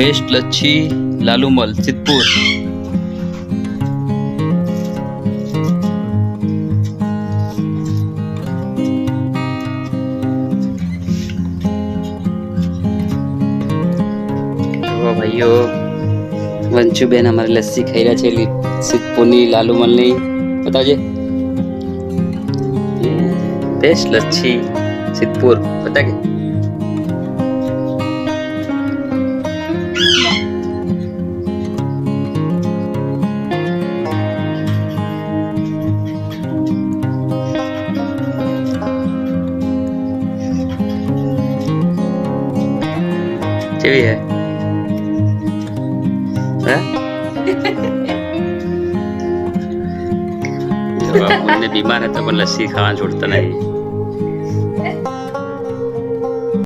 Best लच्छी लालूमल सिद्धपुर। भाइयों Vanshu Ben हमारी लस्सी खाई रहा है सिद्धपुर लालूमल नहीं बताओ जे बेस्ट लच्छी सिद्धपुर बता के કેવી હે मुन्ने बीमार है तो लस्सी खाना छोड़ता नहीं।